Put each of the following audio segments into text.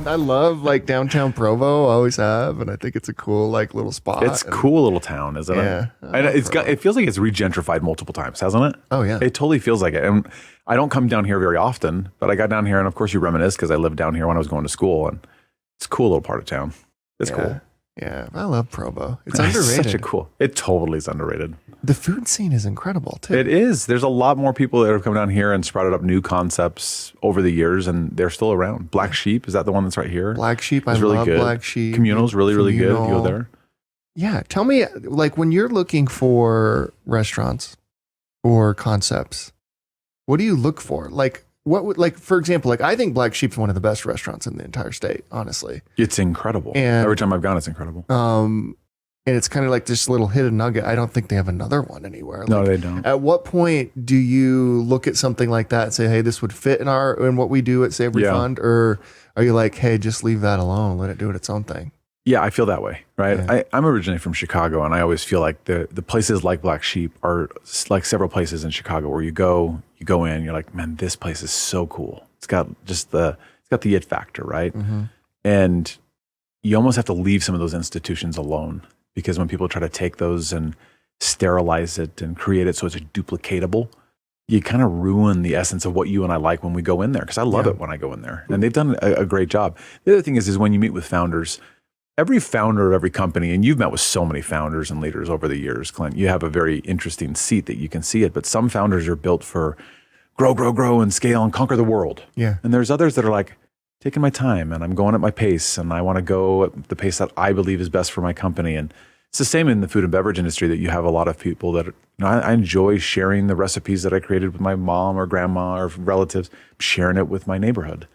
I love like downtown Provo. I always have, and I think it's a cool like little spot. It's a cool little town, isn't it? Yeah, And it feels like it's regentrified multiple times, hasn't it? Oh yeah, it totally feels like it. And I don't come down here very often, but I got down here, and of course you reminisce because I lived down here when I was going to school, and it's a cool little part of town. It's cool. Yeah, I love Provo. It's underrated. Such a cool. It totally is underrated. The food scene is incredible too. It is. There's a lot more people that have come down here and sprouted up new concepts over the years, and they're still around. Black Sheep, is that the one that's right here? Black Sheep, I really love good. Black Sheep. Communal's really good. You go there. Yeah, tell me, like when you're looking for restaurants or concepts, what do you look for? Like what would, like for example, like I think Black Sheep's one of the best restaurants in the entire state, honestly. It's incredible. And, every time I've gone, it's incredible. And it's kind of like this little hidden nugget. I don't think they have another one anywhere. No, like, they don't. At what point do you look at something like that and say, hey, this would fit in what we do at Savory Fund? Or are you like, hey, just leave that alone, let it do its own thing? Yeah, I feel that way, right? Yeah. I'm originally from Chicago, and I always feel like the places like Black Sheep are like several places in Chicago where you go in, you're like, man, this place is so cool. It's got the it factor, right? Mm-hmm. And you almost have to leave some of those institutions alone, because when people try to take those and sterilize it and create it so it's duplicatable, you kind of ruin the essence of what you and I like when we go in there. Because I love it when I go in there, and they've done a great job. The other thing is when you meet with founders. Every founder of every company, and you've met with so many founders and leaders over the years, Clint, you have a very interesting seat that you can see it. But some founders are built for grow and scale and conquer the world. Yeah. And there's others that are like, taking my time and I'm going at my pace and I want to go at the pace that I believe is best for my company. And it's the same in the food and beverage industry, that you have a lot of people that, I enjoy sharing the recipes that I created with my mom or grandma or relatives, sharing it with my neighborhood.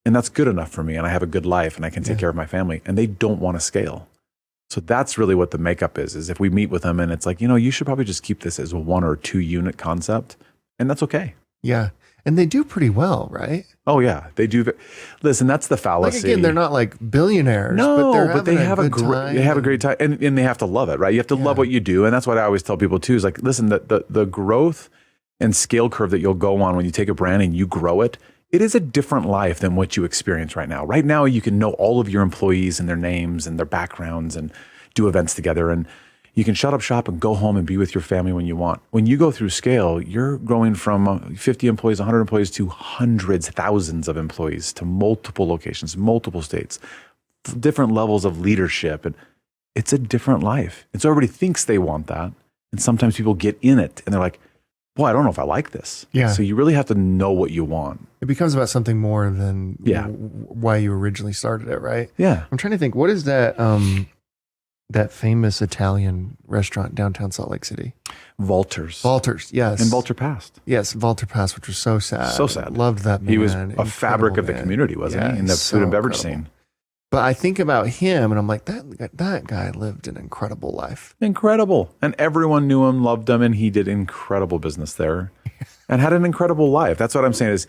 And that's good enough for me, and I have a good life, and I can take care of my family, and they don't want to scale. So that's really what the makeup is if we meet with them and it's like, you should probably just keep this as a 1 or 2 unit concept, and that's okay. Yeah. And they do pretty well, right? Oh yeah, they do. Listen, that's the fallacy. Like again, they're not like billionaires, but they have a great time, and they have to love it, right? You have to love what you do, and that's what I always tell people too. Is like, listen, the growth and scale curve that you'll go on when you take a brand and you grow it. It is a different life than what you experience right now. Right now, you can know all of your employees and their names and their backgrounds and do events together. And you can shut up shop and go home and be with your family when you want. When you go through scale, you're growing from 50 employees, 100 employees to hundreds, thousands of employees, to multiple locations, multiple states, different levels of leadership. And it's a different life. And so everybody thinks they want that. And sometimes people get in it and they're like, boy, I don't know if I like this. Yeah. So you really have to know what you want. It becomes about something more than why you originally started it, right? Yeah. I'm trying to think, what is that that famous Italian restaurant downtown Salt Lake City? Valter's, yes. And Valter passed. Yes, Valter passed, which was so sad. So sad. Loved that man. He was a fabric of the community, wasn't he? In the food and beverage scene. But I think about him and I'm like, that guy lived an incredible life. Incredible. And everyone knew him, loved him, and he did incredible business there and had an incredible life. That's what I'm saying is,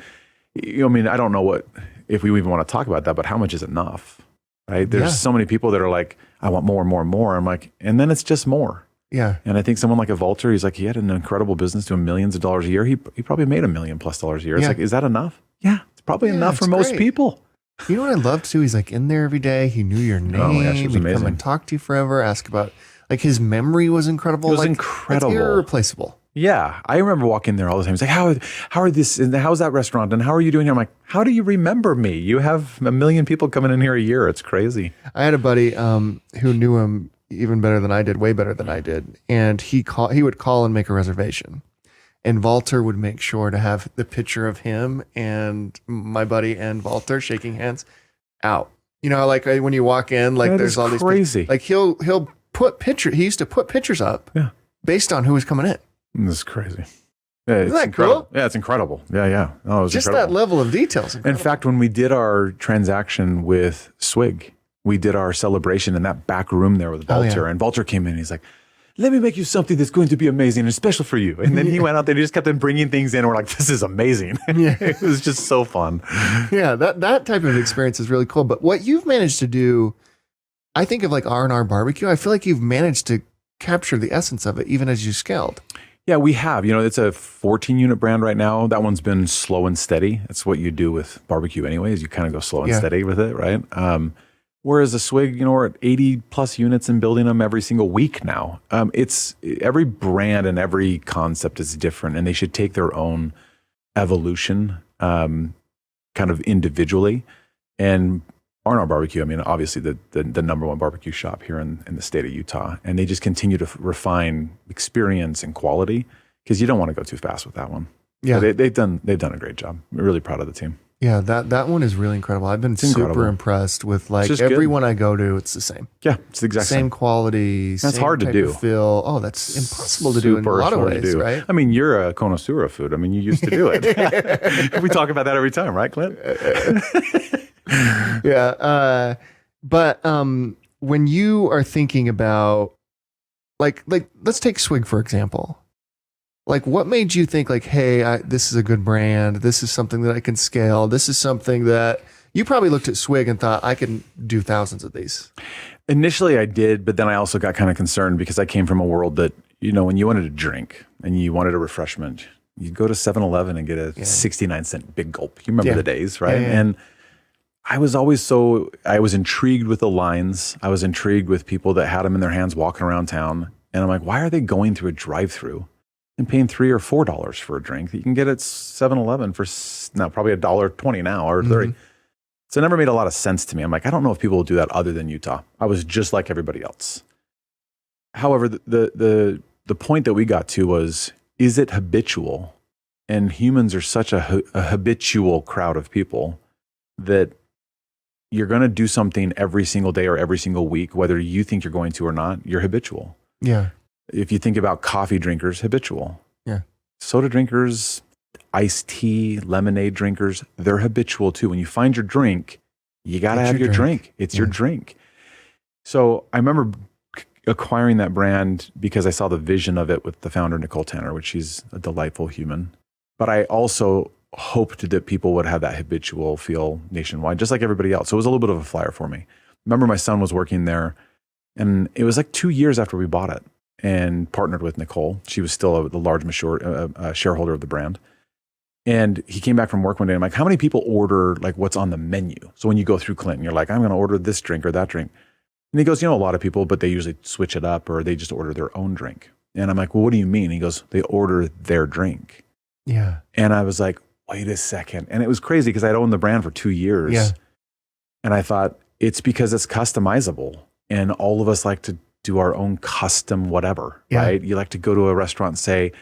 I don't know if we even want to talk about that, but how much is enough, right? There's so many people that are like, I want more and more and more. I'm like, and then it's just more. Yeah. And I think someone like a Valter, he's like, he had an incredible business doing millions of dollars a year. He probably made $1 million+ a year. It's like, is that enough? Yeah. It's probably enough for most people. You know what I love too? He's like in there every day. He knew your name. Oh my gosh, it was He'd amazing. come and talk to you forever, ask about, like his memory was incredible. It was incredible. It's irreplaceable. Yeah. I remember walking there all the time. He's like, how are this, and how's that restaurant? And how are you doing here? I'm like, how do you remember me? You have 1 million people coming in here a year. It's crazy. I had a buddy who knew him even better than I did, way better than I did. And he would call and make a reservation. And Valter would make sure to have the picture of him and my buddy and Valter shaking hands out. Like when you walk in, like there's all these crazy. Like he'll put picture. He used to put pictures up based on who was coming in. This is crazy. Yeah, Isn't that incredible. cool? Yeah, it's incredible. Yeah. Oh, it was just incredible. that level of details. In fact, when we did our transaction with Swig, we did our celebration in that back room there with Valter, and Valter came in and he's like, let me make you something that's going to be amazing and special for you. And then he went out there and he just kept on bringing things in. And we're like, this is amazing. It was just so fun. Yeah, that type of experience is really cool. But what you've managed to do, I think of like R&R Barbecue. I feel like you've managed to capture the essence of it even as you scaled. Yeah, we have. It's a 14-unit brand right now. That one's been slow and steady. That's what you do with barbecue anyways. You kind of go slow and steady with it, right? Whereas a Swig, we're at 80 plus units and building them every single week now. It's every brand and every concept is different, and they should take their own evolution kind of individually. And R&R Barbecue, obviously the number one barbecue shop here in the state of Utah, and they just continue to refine experience and quality because you don't want to go too fast with that one. Yeah, so they've done a great job. We're really proud of the team. Yeah, that one is really incredible. I've been super impressed with everyone I go to. It's the same. Yeah, it's the exact same quality. That's hard to do. Feel. Oh, that's impossible to do in a lot of ways, right? You're a connoisseur of food. You used to do it. We talk about that every time, right, Clint? Yeah, but when you are thinking about like let's take Swig for example. Like, what made you think hey, this is a good brand. This is something that I can scale. This is something that you probably looked at Swig and thought I can do thousands of these. Initially I did, but then I also got kind of concerned because I came from a world that, when you wanted a drink and you wanted a refreshment, you'd go to 7-Eleven and get a 69-cent big gulp. You remember the days, right? Yeah. And I was intrigued with the lines. I was intrigued with people that had them in their hands walking around town. And I'm like, why are they going through a drive-through and paying $3 or $4 for a drink that you can get at 7-Eleven for now probably $1.20 now or $30. So it never made a lot of sense to me. I'm like, I don't know if people will do that other than Utah. I was just like everybody else. However, the point that we got to was, is it habitual? And humans are such a habitual crowd of people that you're going to do something every single day or every single week, whether you think you're going to or not. You're habitual. Yeah. If you think about coffee drinkers, habitual. Yeah. Soda drinkers, iced tea, lemonade drinkers, they're habitual too. When you find your drink, you got to have your drink. It's your drink. So I remember acquiring that brand because I saw the vision of it with the founder, Nicole Tanner, which she's a delightful human. But I also hoped that people would have that habitual feel nationwide, just like everybody else. So it was a little bit of a flyer for me. Remember, my son was working there, and it was like 2 years after we bought it and partnered with Nicole. She was still the large shareholder of the brand. And he came back from work one day, and I'm like, how many people order what's on the menu? So when you go through Clinton, you're like, I'm going to order this drink or that drink. And he goes, a lot of people, but they usually switch it up or they just order their own drink. And I'm like, well, what do you mean? He goes, they order their drink. Yeah. And I was like, wait a second. And it was crazy because I'd owned the brand for 2 years. Yeah. And I thought, it's because it's customizable. And all of us like to do our own custom whatever, right? You like to go to a restaurant and say,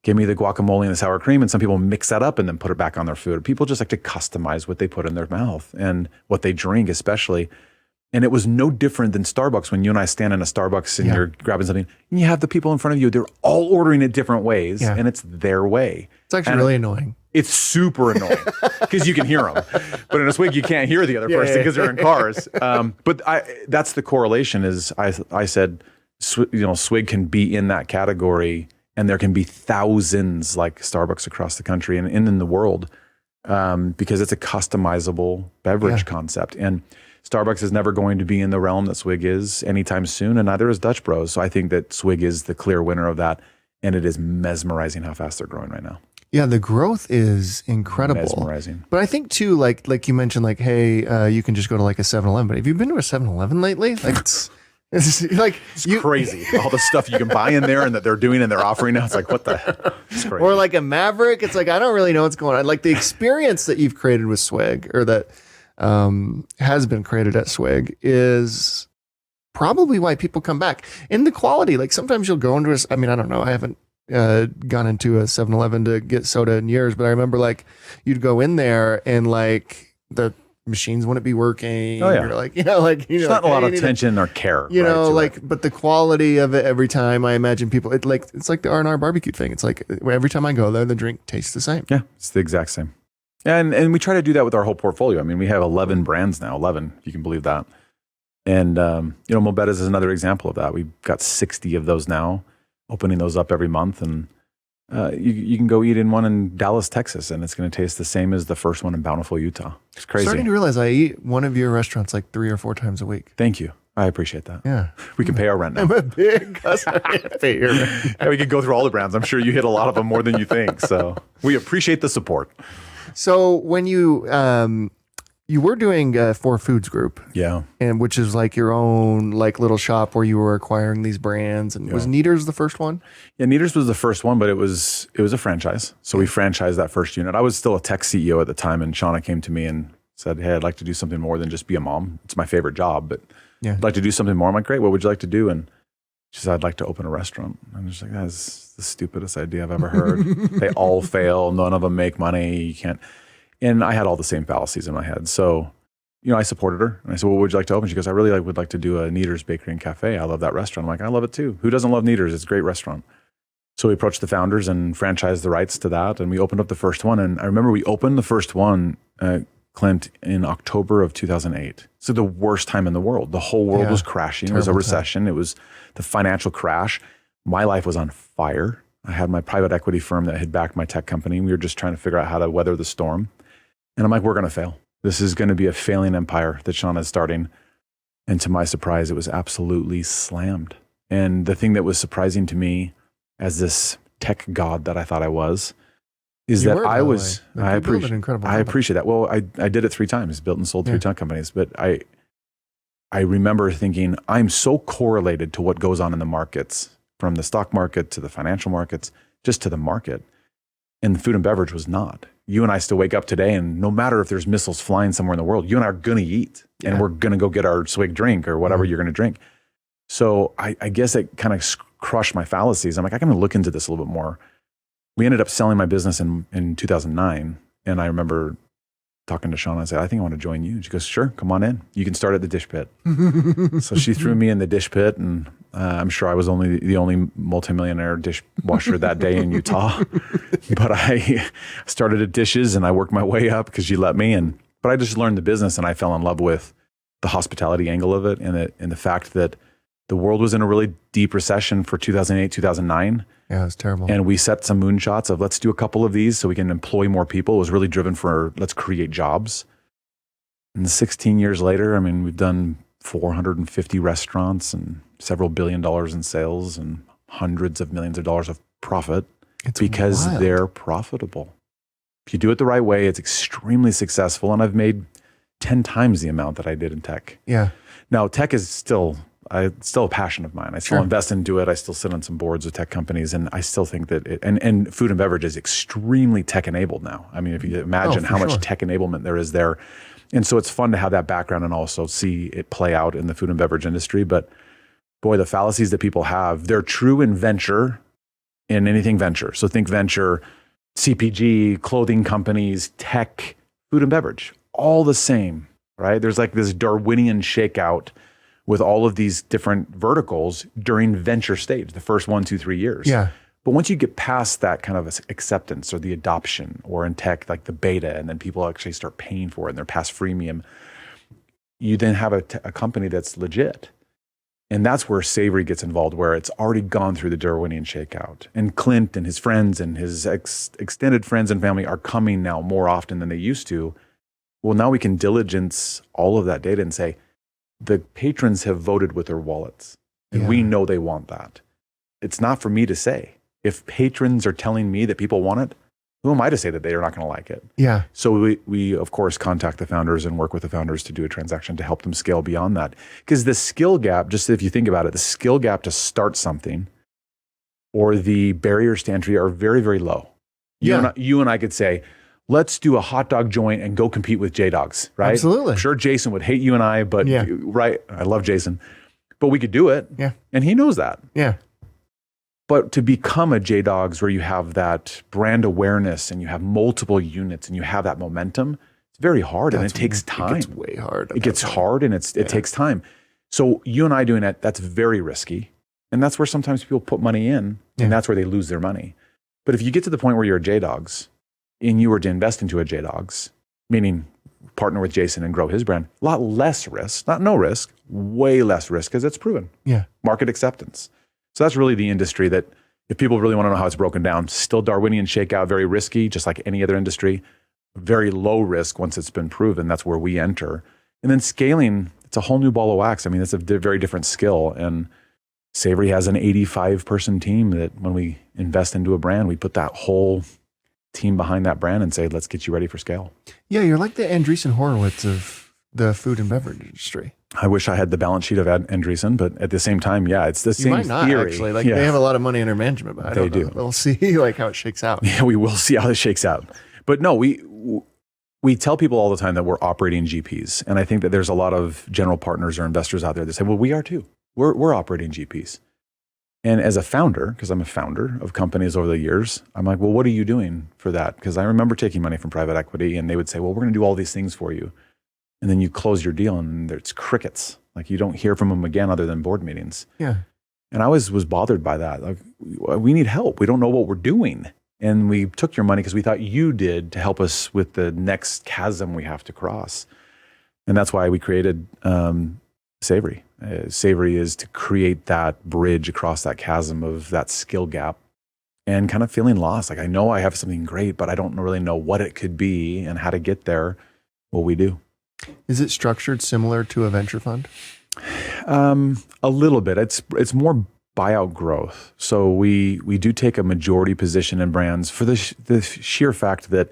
give me the guacamole and the sour cream. And some people mix that up and then put it back on their food. People just like to customize what they put in their mouth and what they drink especially. And it was no different than Starbucks when you and I stand in a Starbucks and you're grabbing something and you have the people in front of you, they're all ordering it different ways and it's their way. It's actually really annoying. It's super annoying because you can hear them. But in a Swig, you can't hear the other person because they're in cars. But that's the correlation is I said, Swig can be in that category and there can be thousands like Starbucks across the country and in the world because it's a customizable beverage concept. And Starbucks is never going to be in the realm that Swig is anytime soon, and neither is Dutch Bros. So I think that Swig is the clear winner of that, and it is mesmerizing how fast they're growing right now. Yeah, the growth is incredible. Mesmerizing. But I think too, like you mentioned, hey, you can just go to a 7-Eleven. But have you been to a 7-Eleven lately? It's crazy. All the stuff you can buy in there and that they're doing and they're offering now. It's like, what the hell? It's crazy. Or like a Maverick. It's like, I don't really know what's going on. Like the experience that you've created with Swig or that has been created at Swig is probably why people come back. And the quality, like sometimes you'll go into I don't know. I haven't gone into a 7-Eleven to get soda in years, but I remember you'd go in there and the machines wouldn't be working. Oh yeah. There's not a lot of attention or care. But the quality of it every time I imagine people, it's like the R&R barbecue thing. It's like every time I go there, the drink tastes the same. Yeah. It's the exact same. And we try to do that with our whole portfolio. I mean, we have 11 brands now, 11, if you can believe that. And, Mobetta's is another example of that. We've got 60 of those now, opening those up every month. And you can go eat in one in Dallas, Texas, and it's going to taste the same as the first one in Bountiful, Utah. It's crazy. Starting to realize I eat one of your restaurants 3 or 4 times a week. Thank you. I appreciate that. Yeah. We can pay our rent now. I'm a big customer. Pay your rent. And we can go through all the brands. I'm sure you hit a lot of them more than you think. So we appreciate the support. So when you were doing For Foods Group, Yeah. and which is like your own like little shop where you were acquiring these brands, and was Kneaders the first one? Yeah, Kneaders was the first one, but it was a franchise. So we franchised that first unit. I was still a tech CEO at the time, and Shauna came to me and said, "Hey, I'd like to do something more than just be a mom. It's my favorite job, but I'd like to do something more." I'm like, "Great, what would you like to do?" And she said, "I'd like to open a restaurant." I'm just like, "That's the stupidest idea I've ever heard." They all fail. None of them make money. You can't. And I had all the same fallacies in my head. So, I supported her. And I said, "Well, what would you like to open?" She goes, "I really would like to do a Kneaders Bakery and Cafe. I love that restaurant." I'm like, "I love it too. Who doesn't love Kneaders? It's a great restaurant." So we approached the founders and franchised the rights to that. And we opened up the first one. And I remember we opened the first one, Clint, in October of 2008. So the worst time in the world. The whole world was crashing. It was a recession. It was the financial crash. My life was on fire. I had my private equity firm that had backed my tech company. We were just trying to figure out how to weather the storm. And I'm like, we're going to fail. This is going to be a failing empire that Shauna is starting. And to my surprise, it was absolutely slammed. And the thing that was surprising to me as this tech god that I thought I was, is that I was, I appreciate that. Well, I did it 3 times, built and sold 3 tech companies, but I remember thinking, I'm so correlated to what goes on in the markets, from the stock market to the financial markets, just to the market. And food and beverage was not. You and I still wake up today, and no matter if there's missiles flying somewhere in the world, you and I are going to eat, and we're going to go get our swig drink or whatever you're going to drink. So I guess it kind of crushed my fallacies. I'm like, I got to look into this a little bit more. We ended up selling my business in 2009. And I remember talking to Shauna and said, "I think I want to join you." And she goes, "Sure, come on in. You can start at the dish pit." So she threw me in the dish pit, and I'm sure I was the only multimillionaire dishwasher that day in Utah. But I started at dishes and I worked my way up because she let me. But I just learned the business, and I fell in love with the hospitality angle of it, and the fact that the world was in a really deep recession for 2008, 2009. Yeah, it was terrible. And we set some moonshots of, let's do a couple of these so we can employ more people. It was really driven for, let's create jobs. And 16 years later, I mean, we've done 450 restaurants and several $1 billion in sales and hundreds of millions of dollars of profit. It's because they're profitable. If you do it the right way, it's extremely successful. And I've made 10 times the amount that I did in tech. Yeah. Now, tech is still a passion of mine. I still invest into it. I still sit on some boards of tech companies, and I still think that and food and beverage is extremely tech enabled now. I mean, if you imagine how much tech enablement there is there. And so it's fun to have that background and also see it play out in the food and beverage industry. But boy, the fallacies that people have, they're true in venture, in anything venture. So think venture, CPG, clothing companies, tech, food and beverage, all the same, right? There's like this Darwinian shakeout with all of these different verticals during venture stage, the first 1, 2, 3 years. Yeah. But once you get past that kind of acceptance or the adoption, or in tech, like the beta, and then people actually start paying for it and they're past freemium, you then have a company that's legit. And that's where Savory gets involved, where it's already gone through the Darwinian shakeout. And Clint and his friends and his extended friends and family are coming now more often than they used to. Well, now we can diligence all of that data and say, the patrons have voted with their wallets, and we know they want that. It's not for me to say. If patrons are telling me that people want it, who am I to say that they are not going to like it? Yeah. So we of course contact the founders and work with the founders to do a transaction to help them scale beyond that. Because the skill gap, just if you think about it, the skill gap to start something or the barriers to entry are very, very low. You and I could say, let's do a hot dog joint and go compete with J-Dogs, right? Absolutely. I'm sure Jason would hate you and I, but right, I love Jason. But we could do it. Yeah. And he knows that. Yeah. But to become a J-Dogs where you have that brand awareness and you have multiple units and you have that momentum, it's very hard and it takes time. It gets way hard. It gets hard and it takes time. So you and I doing that, that's very risky. And that's where sometimes people put money in and that's where they lose their money. But if you get to the point where you're a J-Dogs and you were to invest into a J-Dogs, meaning partner with Jason and grow his brand, a lot less risk, not no risk, way less risk because it's proven. Yeah. Market acceptance. So that's really the industry that if people really want to know how it's broken down, still Darwinian shakeout, very risky, just like any other industry, very low risk once it's been proven. That's where we enter. And then scaling it's a whole new ball of wax. I mean, it's a very different skill. And Savory has an 85-person team that when we invest into a brand, we put that whole team behind that brand and say, let's get you ready for scale. Yeah, you're like the Andreessen Horowitz of the food and beverage industry. I wish I had the balance sheet of Andreessen, but at the same time, yeah, it's the same might not, theory. actually. Like they have a lot of money under management, but I don't know. We'll see like how it shakes out. Yeah, we will see how this shakes out. But no, we tell people all the time that we're operating GPs. And I think that there's a lot of general partners or investors out there that say, well, we are too. We're operating GPs. And as a founder, because I'm a founder of companies over the years, I'm like, well, what are you doing for that? Because I remember taking money from private equity and they would say, well, we're going to do all these things for you. And then you close your deal and it's crickets. Like you don't hear from them again other than board meetings. Yeah. And I was bothered by that. Like, we need help. We don't know what we're doing. And we took your money because we thought you did to help us with the next chasm we have to cross. And that's why we created Savory. Savory is to create that bridge across that chasm of that skill gap and kind of feeling lost. Like I know I have something great, but I don't really know what it could be and how to get there. Well, we do. Is it structured similar to a venture fund? A little bit. It's more buyout growth. So we do take a majority position in brands for the sheer fact that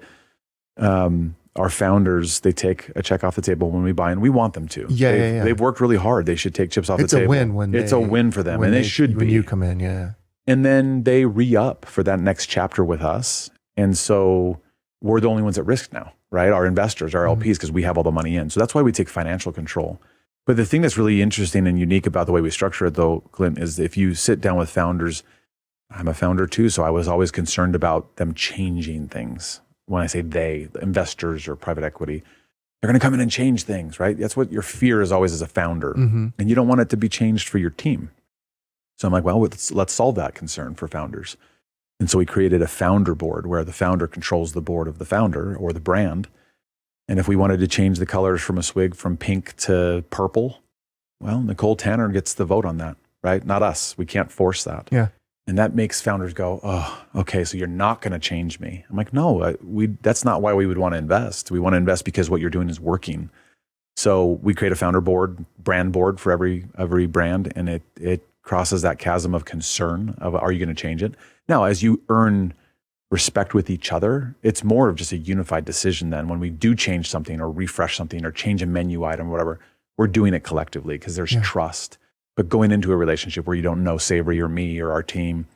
our founders, they take a check off the table when we buy, and we want them to. Yeah. They've worked really hard. They should take chips off the table. It's a win when it's a win for them, and they should when be. you come in, yeah. And then they re-up for that next chapter with us. And so we're the only ones at risk now, right? Our investors, our LPs, because we have all the money in. So that's why we take financial control. But the thing that's really interesting and unique about the way we structure it, though, Clint, is if you sit down with founders, I'm a founder too, so I was always concerned about them changing things. When I say they, the investors or private equity, they're going to come in and change things, right? That's what your fear is always as a founder. Mm-hmm. And you don't want it to be changed for your team. So I'm like, well, let's solve that concern for founders. And so we created a founder board where the founder controls the board of the founder or the brand. And if we wanted to change the colors from a swig from pink to purple, well, Nicole Tanner gets the vote on that, right? Not us. We can't force that. Yeah. And that makes founders go, oh, okay, so you're not going to change me. I'm like, no, that's not why we would want to invest. We want to invest because what you're doing is working. So we create a founder board, brand board for every brand, and it crosses that chasm of concern of, are you going to change it? Now, as you earn respect with each other, it's more of just a unified decision then. When we do change something or refresh something or change a menu item or whatever, we're doing it collectively because there's trust. But going into a relationship where you don't know Savory or me or our team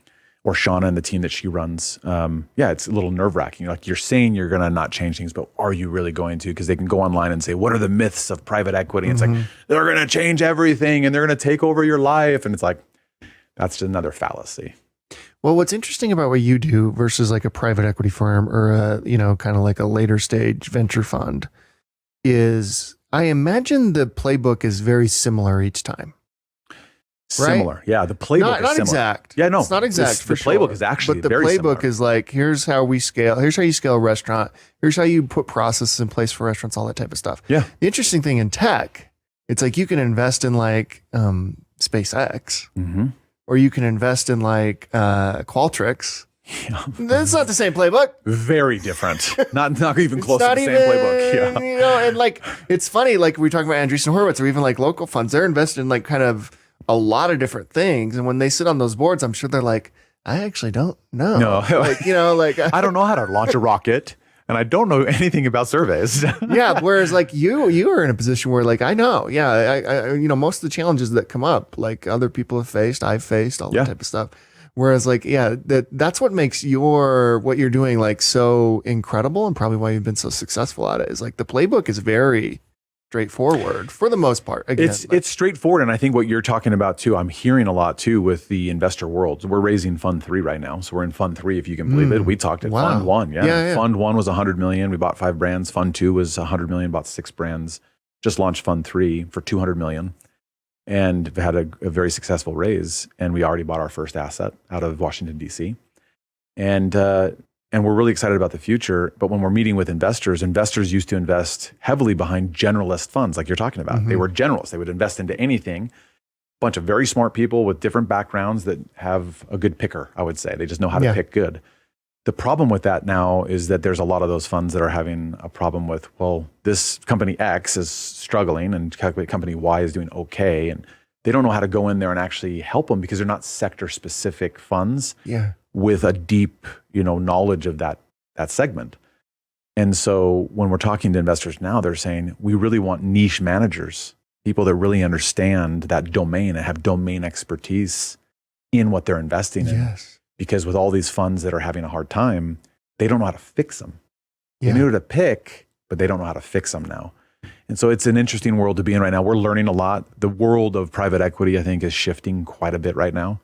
or Shauna and the team that she runs, it's a little nerve-wracking. Like you're saying you're going to not change things, but are you really going to? Because they can go online and say, what are the myths of private equity? And it's like, they're going to change everything and they're going to take over your life. And it's like, that's another fallacy. Well, what's interesting about what you do versus like a private equity firm or a, kind of like a later stage venture fund is I imagine the playbook is very similar each time. Similar. Right? Yeah. The playbook is not similar. exact. Yeah, no. It's not exact. The playbook is actually very similar. But the playbook is like, here's how we scale. Here's how you scale a restaurant. Here's how you put processes in place for restaurants, all that type of stuff. Yeah. The interesting thing in tech, it's like you can invest in like SpaceX or you can invest in like Qualtrics. Yeah. That's not the same playbook. Very different. Not even close to the same playbook. Yeah. And like, it's funny, like we talk about Andreessen Horowitz or even like local funds, they're invested in like kind of a lot of different things. And when they sit on those boards, I'm sure they're like, I actually don't know. No. Like, I don't know how to launch a rocket and I don't know anything about surveys. Yeah. Whereas like you are in a position where like, I know, I most of the challenges that come up, like other people have faced, I've faced all that type of stuff. Whereas like, that's what makes what you're doing like so incredible and probably why you've been so successful at it is like the playbook is very straightforward for the most part. Again, it's straightforward. And I think what you're talking about too, I'm hearing a lot too with the investor world. We're raising Fund 3 right now. So we're in Fund 3, if you can believe it. We talked at Fund 1. Yeah. Fund 1 was 100 million. We bought 5 brands. Fund 2 was 100 million, bought 6 brands. Just launched Fund 3 for 200 million. And had a very successful raise. And we already bought our first asset out of Washington, D.C. And we're really excited about the future. But when we're meeting with investors used to invest heavily behind generalist funds like you're talking about. They were generalists. They would invest into anything. A bunch of very smart people with different backgrounds that have a good picker, I would say. They just know how to pick good. The problem with that now is that there's a lot of those funds that are having a problem with, well, this company X is struggling and company Y is doing okay. And they don't know how to go in there and actually help them because they're not sector specific funds with a deep, knowledge of that segment. And so when we're talking to investors now, they're saying, we really want niche managers, people that really understand that domain and have domain expertise in what they're investing in. Yes. Because with all these funds that are having a hard time, they don't know how to fix them. They know to pick, but they don't know how to fix them now. And so it's an interesting world to be in right now. We're learning a lot. The world of private equity, I think, is shifting quite a bit right now.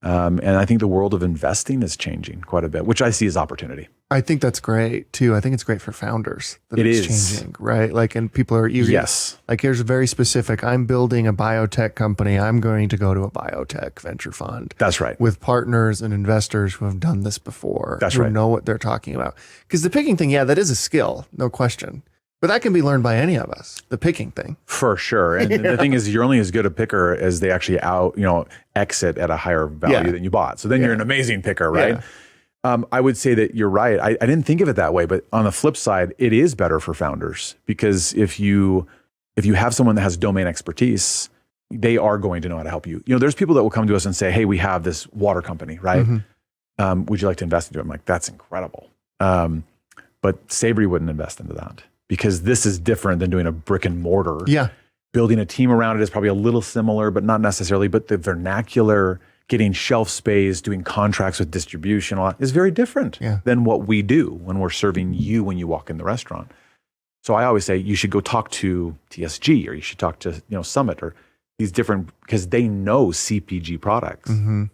And I think the world of investing is changing quite a bit, which I see as opportunity. I think that's great too. I think it's great for founders that it's changing, right? Like, and people are eager. Yes. Like, here's a very specific, I'm building a biotech company. I'm going to go to a biotech venture fund. That's right. With partners and investors who have done this before. That's who right. know what they're talking about. Because the picking thing, that is a skill, no question. But that can be learned by any of us, the picking thing. For sure. And the thing is, you're only as good a picker as they actually exit at a higher value than you bought. So then you're an amazing picker, right? Yeah. I would say that you're right. I didn't think of it that way, but on the flip side, it is better for founders because if you have someone that has domain expertise, they are going to know how to help you. There's people that will come to us and say, hey, we have this water company, right? Mm-hmm. Would you like to invest into it? I'm like, that's incredible. But Savory wouldn't invest into that. Because this is different than doing a brick and mortar. Yeah. Building a team around it is probably a little similar, but not necessarily. But the vernacular, getting shelf space, doing contracts with distribution, a lot is very different than what we do when we're serving you when you walk in the restaurant. So I always say you should go talk to TSG or you should talk to Summit or these different, because they know CPG products. Mm-hmm.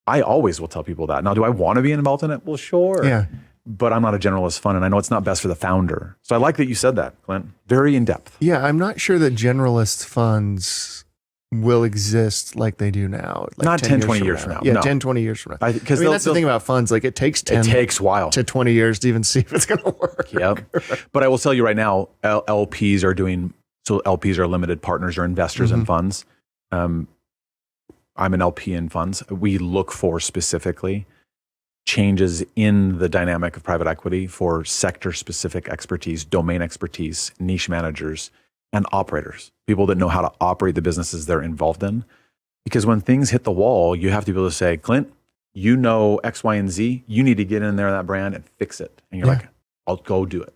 I always will tell people that. Now, do I want to be involved in it? Well, sure. Yeah. But I'm not a generalist fund, and I know it's not best for the founder. So I like that you said that, Clint. Very in depth. Yeah, I'm not sure that generalist funds will exist like they do now. Like not 10, 20 years from now. Yeah, no. 10, 20 years from now. Because that's the thing about funds. Like it takes 10 a while to 20 years to even see if it's going to work. Yep. But I will tell you right now, LPs are limited partners or investors in funds. I'm an LP in funds. We look for specifically changes in the dynamic of private equity for sector-specific expertise, domain expertise, niche managers, and operators, people that know how to operate the businesses they're involved in. Because when things hit the wall, you have to be able to say, Clint, you know X, Y, and Z. You need to get in there in that brand and fix it. And you're like, I'll go do it.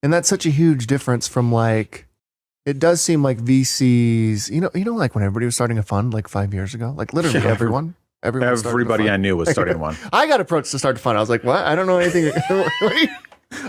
And that's such a huge difference from like, it does seem like VCs, like when everybody was starting a fund like 5 years ago, like literally Everybody I knew was starting one. I got approached to start a fund. I was like, what? I don't know anything.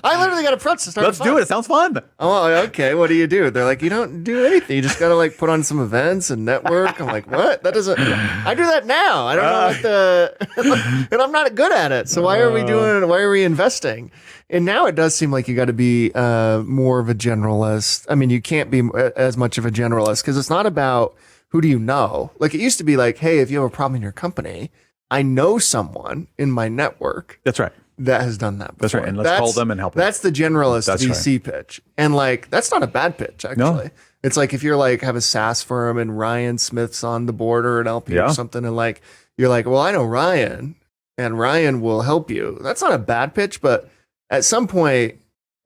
I literally got approached to start a fund. Let's do it. It sounds fun. Oh, okay. What do you do? They're like, you don't do anything. You just got to like put on some events and network. I'm like, what? That doesn't, I do that now. I don't know what and I'm not good at it. So why are we investing? And now it does seem like you got to be more of a generalist. I mean, you can't be as much of a generalist because it's not about who do you know? Like it used to be like, hey, if you have a problem in your company, I know someone in my network. That's right. That has done that before. That's right. And let's call them and help them. That's the generalist VC pitch. And like, that's not a bad pitch, actually. No. It's like if you're like, have a SaaS firm and Ryan Smith's on the board or an LP or something. And like, you're like, well, I know Ryan and Ryan will help you. That's not a bad pitch, but at some point,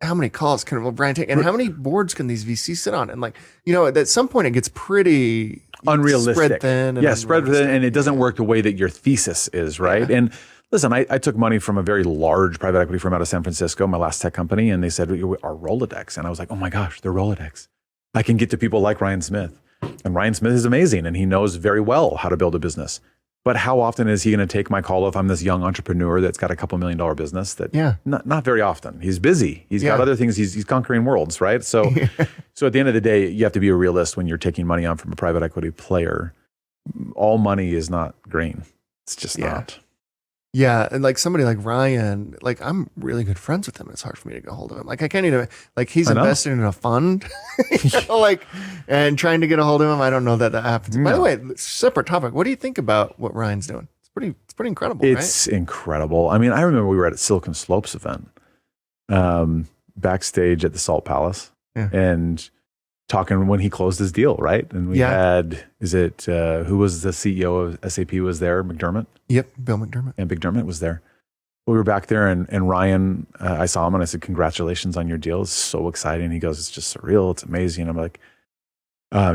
how many calls can Brian take? And how many boards can these VCs sit on? And like, at some point it gets pretty unrealistic. Spread thin. Spread thin. And it doesn't work the way that your thesis is, right? Yeah. And listen, I took money from a very large private equity firm out of San Francisco, my last tech company, and they said, our Rolodex. And I was like, oh my gosh, their Rolodex. I can get to people like Ryan Smith. And Ryan Smith is amazing, and he knows very well how to build a business. But how often is he going to take my call if I'm this young entrepreneur that's got a couple $1 million business? That not very often. He's busy. He's got other things. He's conquering worlds, right? So, so at the end of the day, you have to be a realist when you're taking money on from a private equity player. All money is not green. It's just not. Yeah, and like somebody like Ryan, like I'm really good friends with him. It's hard for me to get a hold of him. Like I can't even, like he's invested in a fund, like, and trying to get a hold of him. I don't know that happens. By the way, separate topic. What do you think about what Ryan's doing? It's pretty incredible. It's incredible. I mean, I remember we were at a Silicon Slopes event, backstage at the Salt Palace, and talking when he closed his deal, right? And we had, who was the CEO of SAP was there? McDermott? Yep, Bill McDermott. And McDermott was there. we were back there, and Ryan, I saw him and I said, "Congratulations on your deal. It's so exciting." He goes, "It's just surreal. It's amazing." I'm like,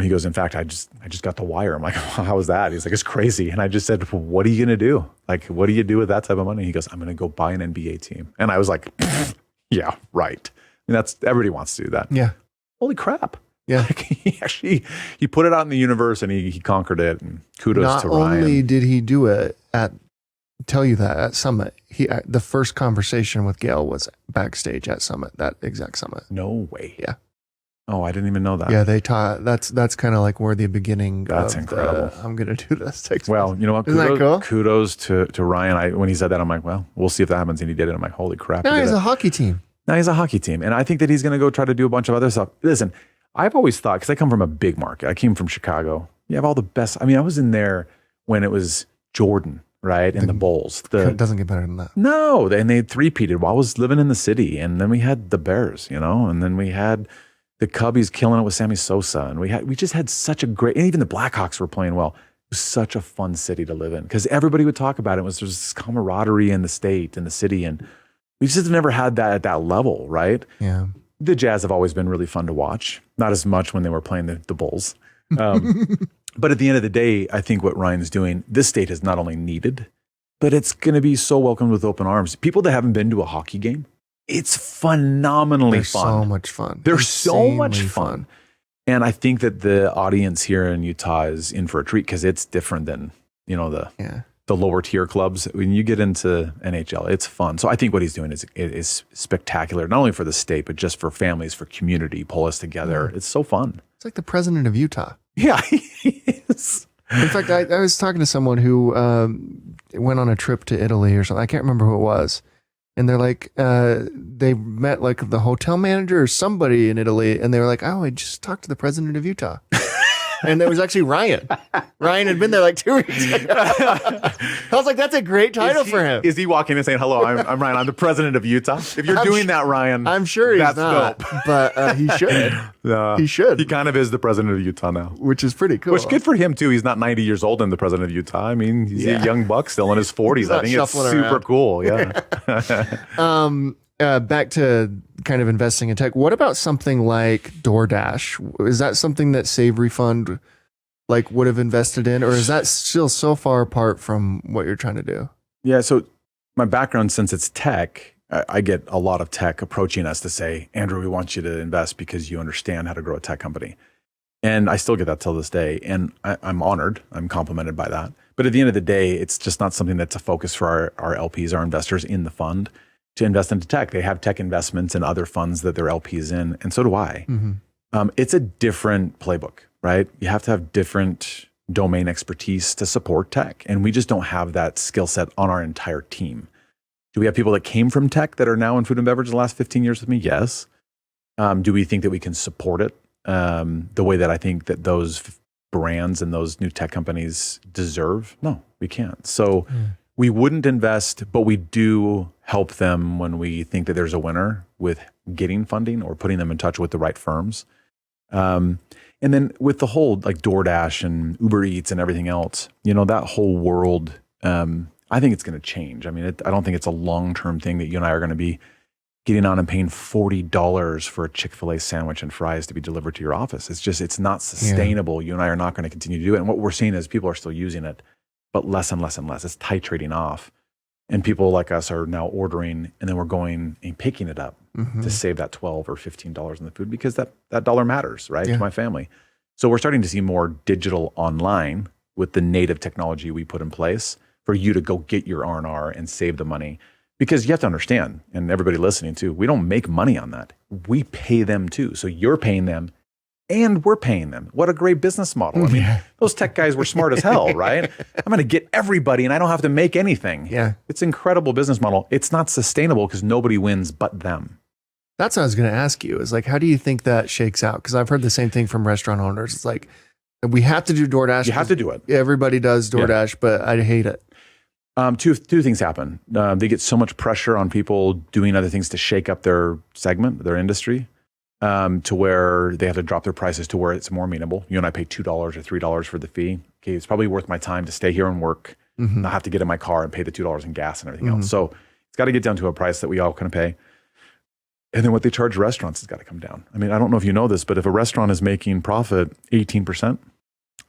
he goes, "In fact, I just got the wire." I'm like, "How was that?" He's like, "It's crazy." And I just said, "What are you going to do? Like, what do you do with that type of money?" He goes, "I'm going to go buy an NBA team." And I was like, "Yeah, right." I mean, everybody wants to do that. Yeah. Holy crap. Yeah. Like, he put it out in the universe and he conquered it. And kudos to Ryan. Not only did he do it tell you that at Summit, the first conversation with Gail was backstage at Summit, that exact Summit. No way. Yeah. Oh, I didn't even know that. Yeah, they taught. That's kind of like where the beginning. That's incredible. I'm gonna do this. Takes well, place. You know what? Isn't that cool? Kudos to Ryan. When he said that, I'm like, well, we'll see if that happens. And he did it. I'm like, holy crap. Now he's a hockey team. Now he's a hockey team. And I think that he's going to go try to do a bunch of other stuff. Listen, I've always thought, because I come from a big market. I came from Chicago. You have all the best. I mean, I was in there when it was Jordan, right? And the Bulls. It doesn't get better than that. No. And they three-peated while I was living in the city. And then we had the Bears, and then we had the Cubbies killing it with Sammy Sosa. And we just had such a great, and even the Blackhawks were playing well. It was such a fun city to live in because everybody would talk about it. There's this camaraderie in the state and the city. And we just have never had that at that level, right? Yeah. The Jazz have always been really fun to watch. Not as much when they were playing the Bulls. But at the end of the day, I think what Ryan's doing, this state is not only needed, but it's going to be so welcomed with open arms. People that haven't been to a hockey game, it's phenomenally fun. So much fun. They're so much fun. And I think that the audience here in Utah is in for a treat because it's different than, the lower tier clubs. When you get into NHL, it's fun. So I think what he's doing is spectacular, not only for the state, but just for families, for community, pull us together. It's so fun. It's like the president of Utah. Yeah, he is. In fact, I was talking to someone who went on a trip to Italy or something. I can't remember who it was. And they're like, they met like the hotel manager or somebody in Italy. And they were like, "Oh, I just talked to the president of Utah." And it was actually Ryan. Ryan had been there like 2 weeks ago. I was like, that's a great title for him. Is he walking in and saying, "Hello, I'm Ryan. I'm the president of Utah"? If you're doing that, Ryan, I'm sure he's not. Dope. But he should. He should. He kind of is the president of Utah now. Which is pretty cool. Which good for him, too. He's not 90 years old and the president of Utah. I mean, he's a young buck still in his 40s. I think it's super around. cool. Yeah. Back to kind of investing in tech. What about something like DoorDash? Is that something that Savory Fund would have invested in, or is that still so far apart from what you're trying to do? Yeah. So my background, since it's tech, I get a lot of tech approaching us to say, "Andrew, we want you to invest because you understand how to grow a tech company." And I still get that till this day. And I'm honored. I'm complimented by that. But at the end of the day, it's just not something that's a focus for our LPs, our investors in the fund, to invest into tech. They have tech investments in other funds that they're LPs in, and so do I. Mm-hmm. It's a different playbook, right? You have to have different domain expertise to support tech, and we just don't have that skill set on our entire team. Do we have people that came from tech that are now in food and beverage the last 15 years with me? Yes. Do we think that we can support it the way that I think that those brands and those new tech companies deserve? No, we can't. So we wouldn't invest, but we do help them when we think that there's a winner with getting funding or putting them in touch with the right firms. And then with the whole DoorDash and Uber Eats and everything else, that whole world, I think it's going to change. I mean, I don't think it's a long-term thing that you and I are going to be getting on and paying $40 for a Chick-fil-A sandwich and fries to be delivered to your office. It's not sustainable. You and I are not going to continue to do it. And what we're seeing is people are still using it, but less and less and less. It's titrating off. And people like us are now ordering, and then we're going and picking it up to save that $12 or $15 in the food, because that dollar matters, right, to my family. So we're starting to see more digital online with the native technology we put in place for you to go get your R&R and save the money. Because you have to understand, and everybody listening too, we don't make money on that. We pay them too. So you're paying them and we're paying them. What a great business model. I mean, those tech guys were smart as hell, right? I'm going to get everybody and I don't have to make anything. Yeah. It's an incredible business model. It's not sustainable because nobody wins but them. That's what I was going to ask you, is how do you think that shakes out? Because I've heard the same thing from restaurant owners. It's like, we have to do DoorDash. You have to do it. Everybody does DoorDash, but I hate it. Two things happen. They get so much pressure on people doing other things to shake up their segment, their industry, to where they have to drop their prices to where it's more amenable. You and I pay $2 or $3 for the fee. Okay, it's probably worth my time to stay here and work, not have to get in my car and pay the $2 in gas and everything else. So it's got to get down to a price that we all can pay. And then what they charge restaurants has got to come down. I mean, I don't know if you know this, but if a restaurant is making profit 18%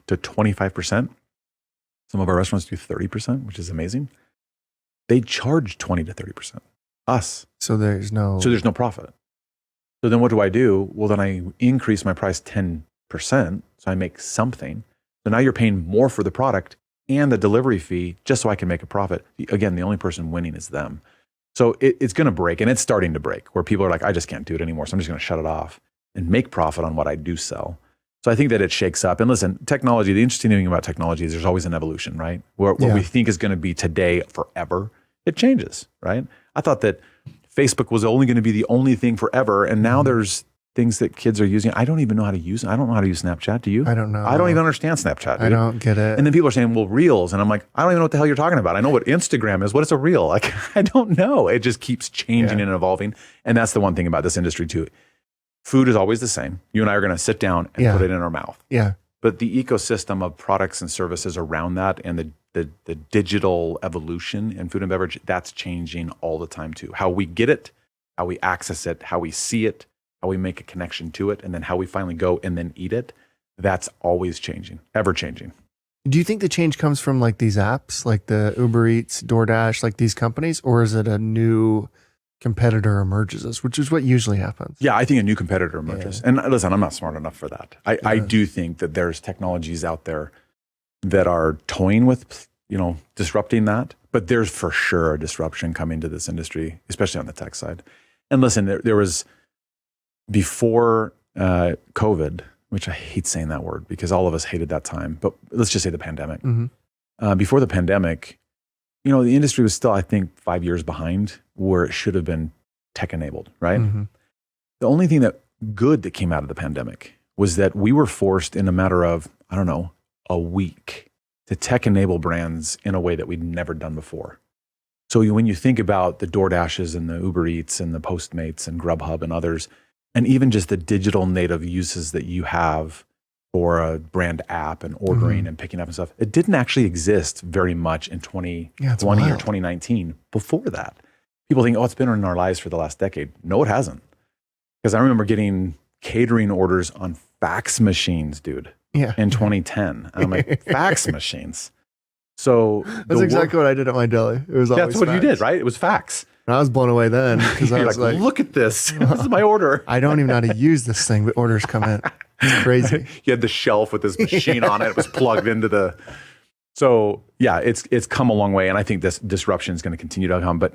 to 25%, some of our restaurants do 30%, which is amazing. They charge 20 to 30%. Us. So there's no profit. So then what do? Well, then I increase my price 10%, so I make something. So now you're paying more for the product and the delivery fee just so I can make a profit. Again, the only person winning is them. So it's going to break, and it's starting to break, where people are like, I just can't do it anymore, so I'm just going to shut it off and make profit on what I do sell. So I think that it shakes up. And listen, technology, the interesting thing about technology is there's always an evolution, right? What we think is going to be today forever, it changes, right? I thought that Facebook was only going to be the only thing forever, and now there's things that kids are using. I don't even know how to use. I don't know how to use Snapchat. Do you? I don't know. I don't even understand Snapchat. Dude. I don't get it. And then people are saying, well, Reels. And I'm like, I don't even know what the hell you're talking about. I know what Instagram is. What is a Reel? Like, I don't know. It just keeps changing and evolving. And that's the one thing about this industry too. Food is always the same. You and I are going to sit down and put it in our mouth. Yeah. But the ecosystem of products and services around that and the digital evolution in food and beverage, that's changing all the time too. How we get it, how we access it, how we see it, how we make a connection to it, and then how we finally go and then eat it, that's always changing, ever changing. Do you think the change comes from like these apps, like the Uber Eats, DoorDash, like these companies, or is it a new competitor emerges, which is what usually happens? Yeah, I think a new competitor emerges. And listen, I'm not smart enough for that. I do think that there's technologies out there that are toying with, disrupting that, but there's for sure a disruption coming to this industry, especially on the tech side. And listen, there was, before COVID, which I hate saying that word because all of us hated that time, but let's just say the pandemic. Mm-hmm. Before the pandemic, the industry was still, I think, 5 years behind where it should have been tech enabled, right? Mm-hmm. The only thing that came out of the pandemic was that we were forced in a matter of, a week to tech enable brands in a way that we'd never done before. So when you think about the DoorDashes and the Uber Eats and the Postmates and Grubhub and others, and even just the digital native uses that you have for a brand app and ordering and picking up and stuff, it didn't actually exist very much in 2020 or 2019 before that. People think, it's been in our lives for the last decade. No, it hasn't. Because I remember getting catering orders on fax machines, dude, in 2010. And I'm like, fax machines? So that's exactly what I did at my deli. It was always that's what fax. you did, right? It was fax. And I was blown away then because I was like, look at this. This is my order. I don't even know how to use this thing, but orders come in. It's crazy. You had the shelf with this machine on it. It was plugged into the. So yeah, it's come a long way, and I think this disruption is going to continue to come. But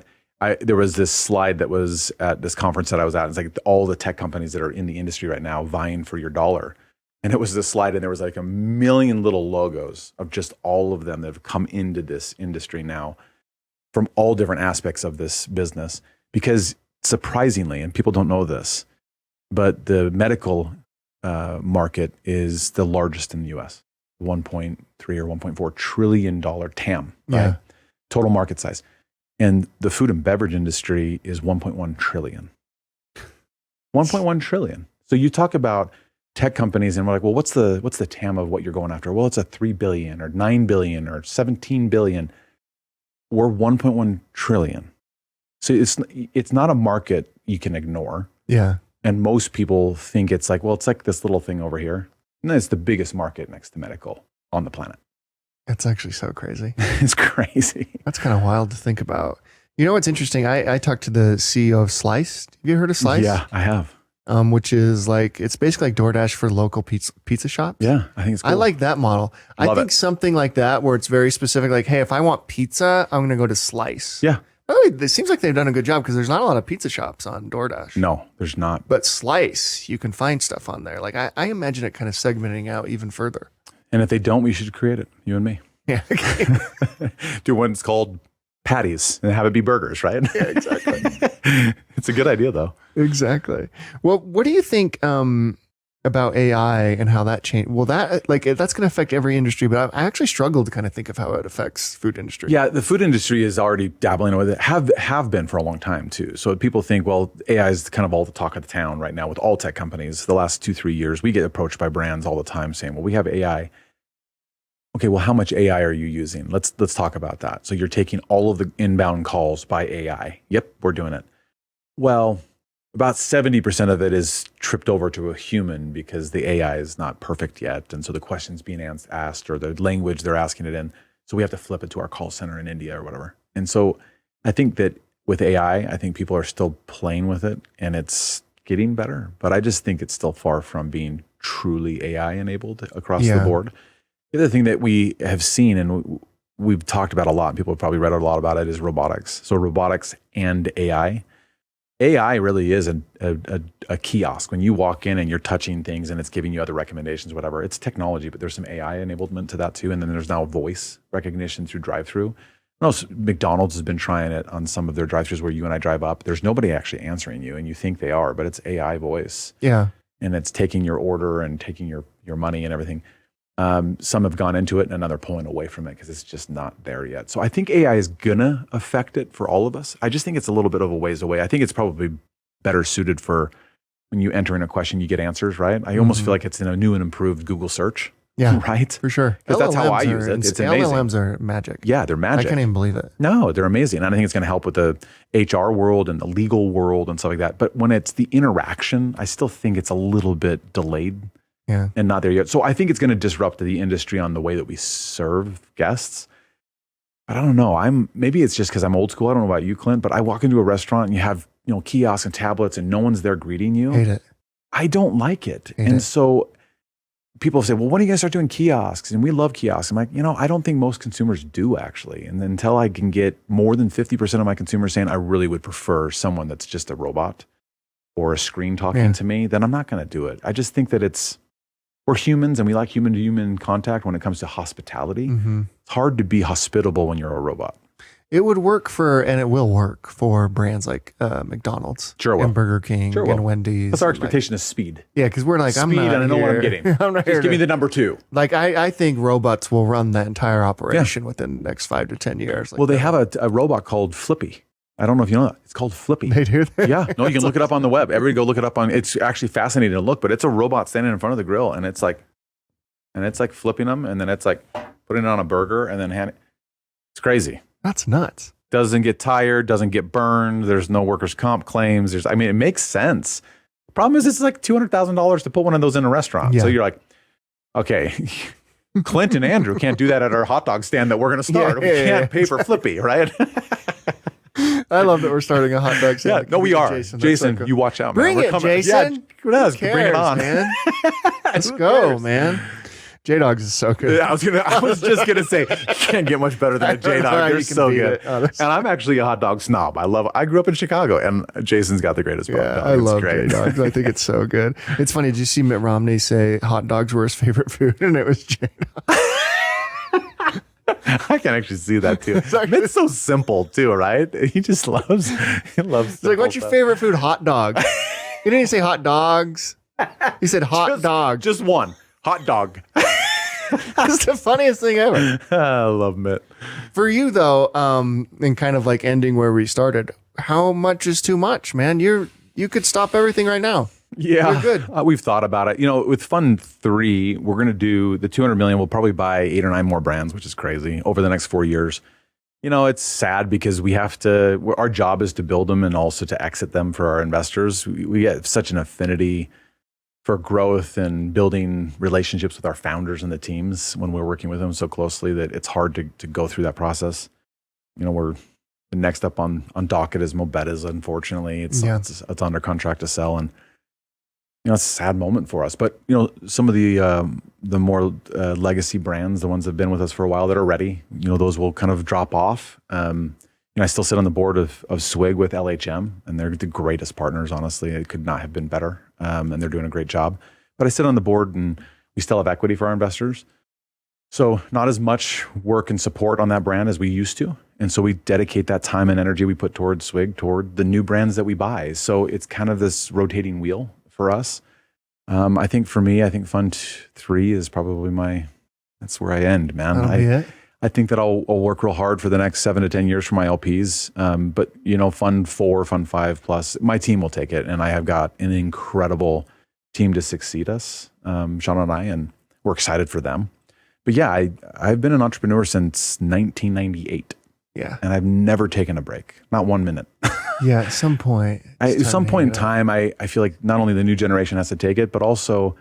there was this slide that was at this conference that I was at. It's like all the tech companies that are in the industry right now vying for your dollar. And it was this slide, and there was like 1 million little logos of just all of them that have come into this industry now from all different aspects of this business. Because surprisingly, and people don't know this, but the medical market is the largest in the U.S. 1.3 or 1.4 trillion dollar TAM, right? Total market size. And the food and beverage industry is 1.1 trillion. 1.1 trillion. So you talk about tech companies and we're like, well, what's the TAM of what you're going after? Well, it's a 3 billion or 9 billion or 17 billion. We're 1.1 trillion. So it's not a market you can ignore. Yeah. And most people think it's like, well, it's like this little thing over here. And it's the biggest market next to medical on the planet. That's actually so crazy. It's crazy. That's kind of wild to think about. You know what's interesting? I talked to the CEO of Slice. Have you heard of Slice? Yeah, I have. Which is like, it's basically like DoorDash for local pizza shops. Yeah, I think it's cool. I like that model. I think something like that where it's very specific, like, hey, if I want pizza, I'm going to go to Slice. Yeah. By the way, it seems like they've done a good job because there's not a lot of pizza shops on DoorDash. No, there's not. But Slice, you can find stuff on there. Like I imagine it kind of segmenting out even further. And if they don't, we should create it, you and me. Yeah. Do one's called patties and have it be burgers, right? Yeah, exactly. It's a good idea, though. Exactly. Well, what do you think about AI and how that changed? Well, that's going to affect every industry, but I actually struggle to kind of think of how it affects food industry. Yeah, the food industry is already dabbling with it, have been for a long time too. So people think, well, AI is kind of all the talk of the town right now with all tech companies. The last 2-3 years, we get approached by brands all the time saying, well, we have AI. okay, well, how much AI are you using? Let's talk about that. So you're taking all of the inbound calls by AI. Yep, we're doing it. Well, about 70% of it is tripped over to a human because the AI is not perfect yet. And so the questions being asked or the language they're asking it in. So we have to flip it to our call center in India or whatever. And so I think that with AI, I think people are still playing with it and it's getting better. But I just think it's still far from being truly AI enabled across the board. The other thing that we have seen and we've talked about a lot, and people have probably read a lot about it, is robotics. So robotics and AI. AI really is a kiosk. When you walk in and you're touching things and it's giving you other recommendations, whatever, it's technology, but there's some AI enablement to that too. And then there's now voice recognition through drive-through. I know McDonald's has been trying it on some of their drive-thrus where you and I drive up. There's nobody actually answering you and you think they are, but it's AI voice. Yeah. And it's taking your order and taking your money and everything. Some have gone into it and now they're pulling away from it because it's just not there yet. So I think AI is going to affect it for all of us. I just think it's a little bit of a ways away. I think it's probably better suited for when you enter in a question, you get answers, right? I almost feel like it's in a new and improved Google search. Yeah. Right? For sure. Because that's how I use it. It's amazing. LLMs are magic. Yeah, they're magic. I can't even believe it. No, they're amazing. And I think it's going to help with the HR world and the legal world and stuff like that. But when it's the interaction, I still think it's a little bit delayed. Yeah. And not there yet. So I think it's going to disrupt the industry on the way that we serve guests. But I don't know. Maybe it's just because I'm old school. I don't know about you, Clint, but I walk into a restaurant and you have, kiosks and tablets and no one's there greeting you. Hate it. I don't like it. So people say, well, when are you going to start doing kiosks? And we love kiosks. I'm like, I don't think most consumers do actually. And until I can get more than 50% of my consumers saying I really would prefer someone that's just a robot or a screen talking to me, then I'm not going to do it. I just think that we're humans and we like human-to-human contact when it comes to hospitality. Mm-hmm. It's hard to be hospitable when you're a robot. It would work and it will work for brands like McDonald's and Burger King and Wendy's. That's our expectation is speed. Yeah, because we're like, speed, I'm not and I know what I'm getting. I'm not Just give me the number 2. Like, I think robots will run that entire operation within the next 5 to 10 years. Well, they have a robot called Flippy. I don't know if you know that. It's called Flippy. They do that? Yeah. No, you can look it up on the web. Everybody go look it up it's actually fascinating to look, but it's a robot standing in front of the grill and it's like flipping them and then it's like putting it on a burger and then it's crazy. That's nuts. Doesn't get tired, doesn't get burned. There's no workers' comp claims. It makes sense. The problem is it's like $200,000 to put one of those in a restaurant. Yeah. So you're like, okay, Clint and Andrew can't do that at our hot dog stand that we're going to start. We can't pay for Flippy, right? I love that we're starting a hot dog stand. Yeah, no, we are. Jason, you watch out, man. Bring it, Jason. Yeah, bring it on, man. Let's go, man. J-Dogs is so good. Yeah, I was just gonna say, you can't get much better than a J-Dog. You're so good. And I'm actually a hot dog snob. I grew up in Chicago, and Jason's got the greatest hot dog. I love J-Dogs. I think it's so good. It's funny. Did you see Mitt Romney say hot dogs were his favorite food, and it was J-Dogs? I can actually see that too. It's so simple too, right? He just loves. It's like, what's your favorite food? Hot dog. He didn't say hot dogs. He said hot dog. Just one hot dog. That's the funniest thing ever. I love Mitt. For you though, and kind of like ending where we started, how much is too much, man? You could stop everything right now. Yeah, you're good. We've thought about it. With Fund 3, we're going to do the $200 million. We'll probably buy 8 or 9 more brands, which is crazy, over the next 4 years. It's sad because we have to. Our job is to build them and also to exit them for our investors. We have such an affinity for growth and building relationships with our founders and the teams when we're working with them so closely that it's hard to go through that process. We're next up on docket is Mobetta's. Unfortunately, it's under contract to sell, and it's a sad moment for us. But some of the more legacy brands, the ones that have been with us for a while that are ready, those will kind of drop off. I still sit on the board of Swig with LHM, and they're the greatest partners. Honestly, it could not have been better, and they're doing a great job. But I sit on the board, and we still have equity for our investors. So not as much work and support on that brand as we used to. And so we dedicate that time and energy we put towards Swig toward the new brands that we buy. So it's kind of this rotating wheel for us. I think for me, Fund 3 is probably that's where I end, man. That'll be it. I think that I'll work real hard for the next 7 to 10 years for my LPs. But Fund 4, Fund 5 plus, my team will take it. And I have got an incredible team to succeed us, Sean and I, and we're excited for them. But yeah, I've been an entrepreneur since 1998. Yeah. And I've never taken a break, not 1 minute. Yeah. At some point. At some point in time, I feel like not only the new generation has to take it, but also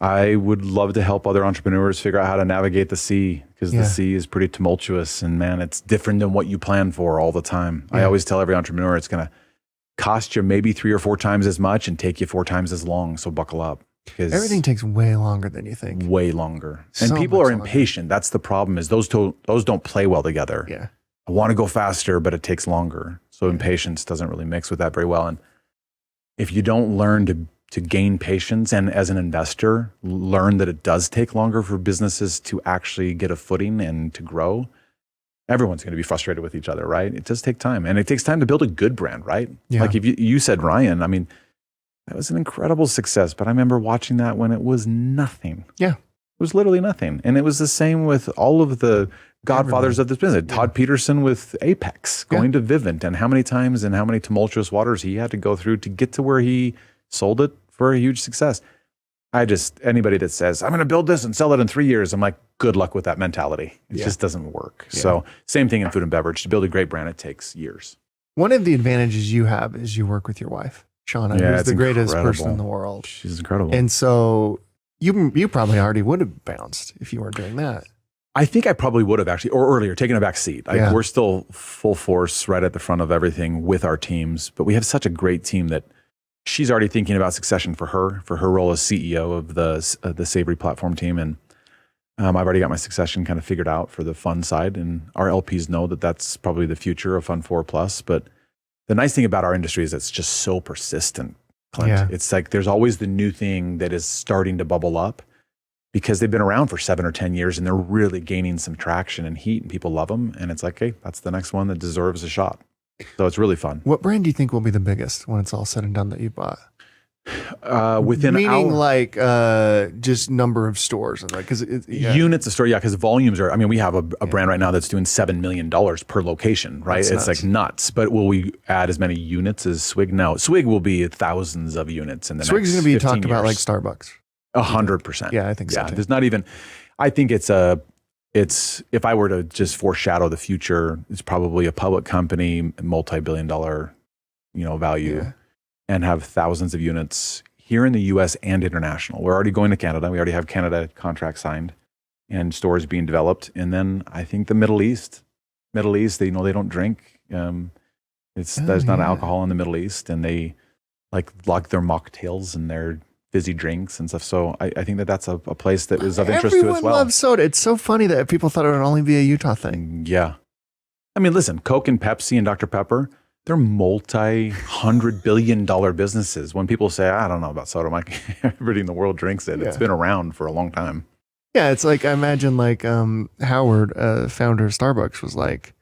I would love to help other entrepreneurs figure out how to navigate the sea, because the sea is pretty tumultuous, and man, it's different than what you plan for all the time. I always tell every entrepreneur it's going to cost you maybe 3 or 4 times as much and take you 4 times as long. So buckle up, because everything takes way longer than you think. Way longer. So and people are much longer. impatient. That's the problem, is those don't play well together. Yeah. I want to go faster, but it takes longer. So impatience doesn't really mix with that very well. And if you don't learn to gain patience, and as an investor, learn that it does take longer for businesses to actually get a footing and to grow, everyone's going to be frustrated with each other, right? It does take time. And it takes time to build a good brand, right? Yeah. Like if you said Ryan, I mean, that was an incredible success, but I remember watching that when it was nothing. Yeah. It was literally nothing. And it was the same with all of the godfathers of this business. Todd Peterson with Apex, going to Vivint, and how many times and how many tumultuous waters he had to go through to get to where he sold it for a huge success. Anybody that says, I'm going to build this and sell it in 3 years, I'm like, good luck with that mentality. It just doesn't work. Yeah. So same thing in food and beverage. To build a great brand, it takes years. One of the advantages you have is you work with your wife, Shauna, who's the greatest person in the world. She's incredible. And so you probably already would have bounced if you weren't doing that. I think I probably would have actually, or earlier, taken a back seat. We're still full force right at the front of everything with our teams, but we have such a great team that she's already thinking about succession for her role as CEO of the Savory platform team. And I've already got my succession kind of figured out for the fund side, and our LPs know that that's probably the future of Fund 4 Plus. But the nice thing about our industry is it's just so persistent, Clint. Yeah. It's like there's always the new thing that is starting to bubble up, because they've been around for 7 or 10 years and they're really gaining some traction and heat, and people love them. And it's like, hey, that's the next one that deserves a shot. So it's really fun. What brand do you think will be the biggest when it's all said and done that you bought? Meaning like just number of stores and because units of store, because volumes are. I mean, we have a brand right now that's doing $7 million per location, right? That's it's nuts. like nuts. But will we add as many units as Swig? No, Swig will be thousands of units in the Swig's next going to be 15 talked about like years. Starbucks. 100%. Yeah, I think so. Yeah, Too. there's not even. I think it's if I were to just foreshadow the future, it's probably a public company, multi-billion-dollar, value, and have thousands of units here in the U.S. and international. We're already going to Canada. We already have Canada contract signed and stores being developed. And then I think the Middle East, they don't drink. There's not alcohol in the Middle East, and they like their mocktails and their fizzy drinks and stuff. So I think that's a place that is of interest to us. Everyone Well, loves soda. It's so funny that people thought it would only be a Utah thing. Yeah. I mean, listen, Coke and Pepsi and Dr. Pepper, they're multi-$100 billion businesses. When people say, I don't know about soda, Mike, everybody in the world drinks it. Yeah. It's been around for a long time. Yeah, it's like, I imagine Howard, founder of Starbucks, was like,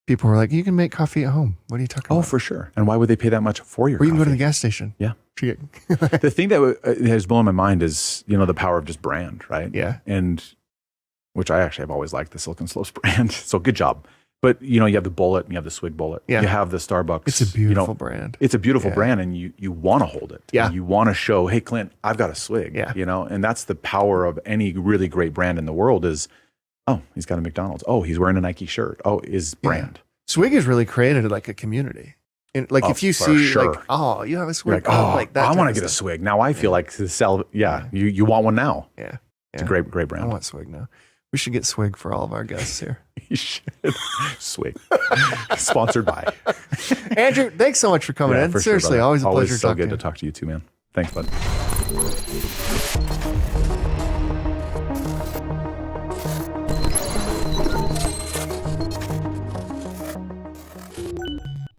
people were like, you can make coffee at home. What are you talking about? Oh, for sure. And why would they pay that much for your coffee? Or you can coffee? go to the gas station. Yeah. The thing that has blown my mind is, the power of just brand, right? Yeah. And which I actually have always liked, the Silk and Slopes brand. So good job. But, you have the Bullet and you have the Swig Bullet. Yeah. You have the Starbucks. It's a beautiful brand. It's a beautiful brand, and you want to hold it. Yeah. And you want to show, hey, Clint, I've got a Swig. Yeah. And that's the power of any really great brand in the world is, oh, he's got a McDonald's. Oh, he's wearing a Nike shirt. Oh, is brand. Yeah. Swig has really created like a community. And if you see, sure. like, oh, you have a Swig. You're like, like that. I want to get a Swig. Now I feel like to sell. Yeah. You want one now. Yeah. It's a great brand. I want Swig now. We should get Swig for all of our guests here. You should. Swig. Sponsored by. Andrew, thanks so much for coming in. For Seriously, sure, always a pleasure so talking good to talk to you too, man. Thanks, bud.